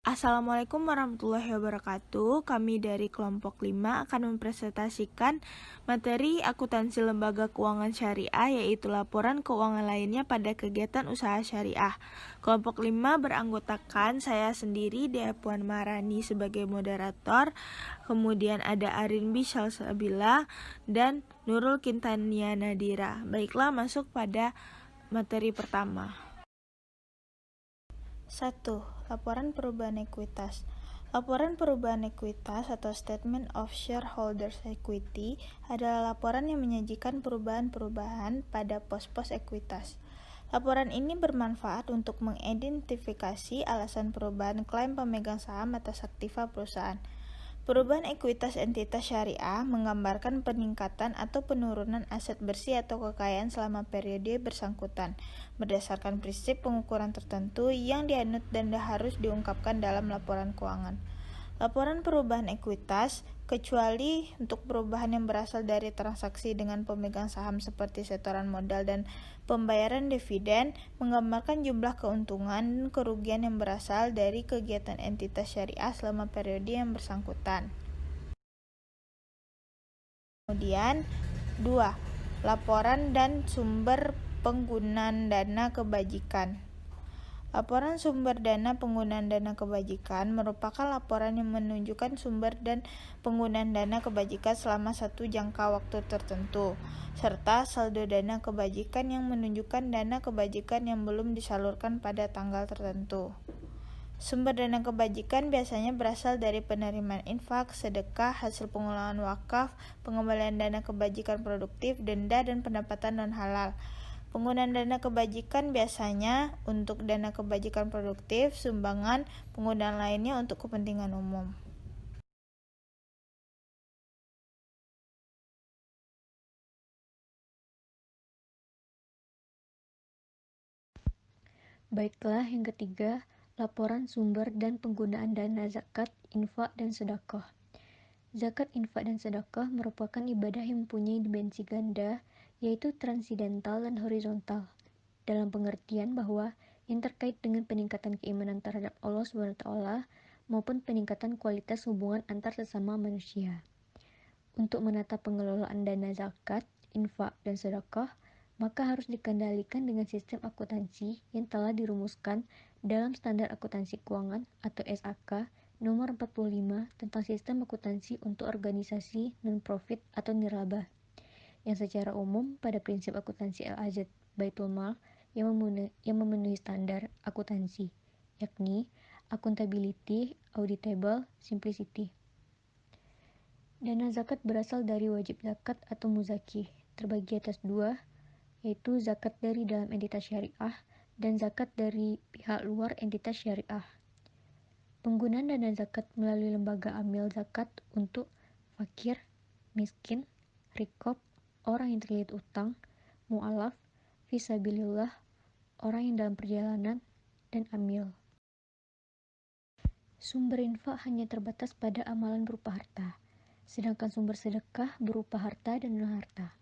Assalamualaikum warahmatullahi wabarakatuh. Kami dari kelompok 5 akan mempresentasikan materi akuntansi lembaga keuangan syariah, yaitu laporan keuangan lainnya pada kegiatan usaha syariah. Kelompok 5 beranggotakan saya sendiri, Dea Puan Marani sebagai moderator, kemudian ada Arin Salsabila dan Nurul Kintania Nadira. Baiklah, masuk pada materi pertama. 1. Laporan perubahan ekuitas. Laporan perubahan ekuitas atau Statement of Shareholders Equity adalah laporan yang menyajikan perubahan-perubahan pada pos-pos ekuitas. Laporan ini bermanfaat untuk mengidentifikasi alasan perubahan klaim pemegang saham atas aktiva perusahaan. Perubahan ekuitas entitas syariah menggambarkan peningkatan atau penurunan aset bersih atau kekayaan selama periode bersangkutan, berdasarkan prinsip pengukuran tertentu yang dianut dan harus diungkapkan dalam laporan keuangan. Laporan perubahan ekuitas, kecuali untuk perubahan yang berasal dari transaksi dengan pemegang saham seperti setoran modal dan pembayaran dividen, menggambarkan jumlah keuntungan dan kerugian yang berasal dari kegiatan entitas syariah selama periode yang bersangkutan. Kemudian, 2. Laporan dan sumber penggunaan dana kebajikan. Laporan sumber dana penggunaan dana kebajikan merupakan laporan yang menunjukkan sumber dan penggunaan dana kebajikan selama satu jangka waktu tertentu, serta saldo dana kebajikan yang menunjukkan dana kebajikan yang belum disalurkan pada tanggal tertentu. Sumber dana kebajikan biasanya berasal dari penerimaan infak, sedekah, hasil pengelolaan wakaf, pengembalian dana kebajikan produktif, denda, dan pendapatan non-halal. Penggunaan dana kebajikan biasanya untuk dana kebajikan produktif, sumbangan, penggunaan lainnya untuk kepentingan umum. Baiklah, yang ketiga, laporan sumber dan penggunaan dana zakat, infak, dan sedekah. Zakat, infak, dan sedekah merupakan ibadah yang mempunyai dimensi ganda, yaitu transidental dan horizontal, dalam pengertian bahwa yang terkait dengan peningkatan keimanan terhadap Allah SWT maupun peningkatan kualitas hubungan antar sesama manusia. Untuk menata pengelolaan dana zakat, infak, dan sedekah, maka harus dikendalikan dengan sistem akuntansi yang telah dirumuskan dalam Standar Akuntansi Keuangan atau SAK nomor 45 tentang sistem akuntansi untuk organisasi non-profit atau nirlaba, yang secara umum pada prinsip akuntansi Al-Ajad Baitul Mal yang memenuhi standar akuntansi, yakni accountability, auditable, simplicity. Dana zakat berasal dari wajib zakat atau muzaki, terbagi atas dua, yaitu zakat dari dalam entitas syariah dan zakat dari pihak luar entitas syariah. Penggunaan dana zakat melalui lembaga amil zakat untuk fakir, miskin, rikob, orang yang terlilit utang, mu'alaf, fisabilillah, orang yang dalam perjalanan, dan amil. Sumber infak hanya terbatas pada amalan berupa harta, sedangkan sumber sedekah berupa harta dan non-harta.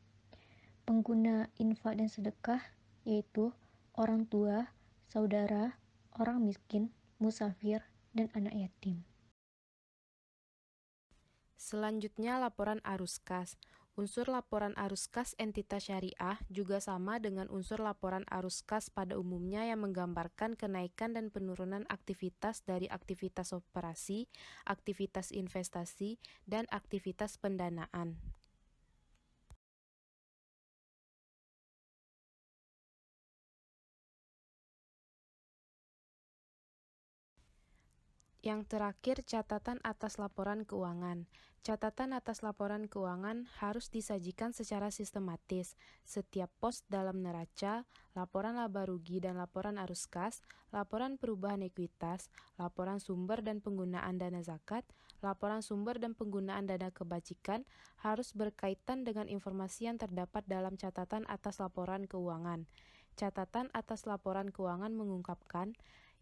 Pengguna infak dan sedekah yaitu orang tua, saudara, orang miskin, musafir, dan anak yatim. Selanjutnya, laporan arus kas. Unsur laporan arus kas entitas syariah juga sama dengan unsur laporan arus kas pada umumnya yang menggambarkan kenaikan dan penurunan aktivitas dari aktivitas operasi, aktivitas investasi, dan aktivitas pendanaan. Yang terakhir, catatan atas laporan keuangan. Catatan atas laporan keuangan harus disajikan secara sistematis. Setiap pos dalam neraca, laporan laba rugi dan laporan arus kas, laporan perubahan ekuitas, laporan sumber dan penggunaan dana zakat, laporan sumber dan penggunaan dana kebajikan harus berkaitan dengan informasi yang terdapat dalam catatan atas laporan keuangan. Catatan atas laporan keuangan mengungkapkan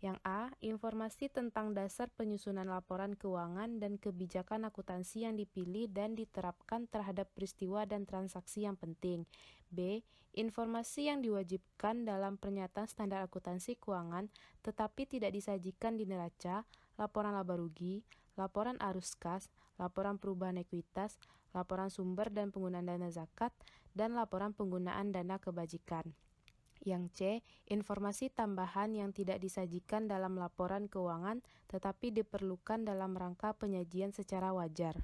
yang A. Informasi tentang dasar penyusunan laporan keuangan dan kebijakan akuntansi yang dipilih dan diterapkan terhadap peristiwa dan transaksi yang penting. B. Informasi yang diwajibkan dalam pernyataan standar akuntansi keuangan tetapi tidak disajikan di neraca, laporan laba rugi, laporan arus kas, laporan perubahan ekuitas, laporan sumber dan penggunaan dana zakat, dan laporan penggunaan dana kebajikan. Yang C, informasi tambahan yang tidak disajikan dalam laporan keuangan tetapi diperlukan dalam rangka penyajian secara wajar.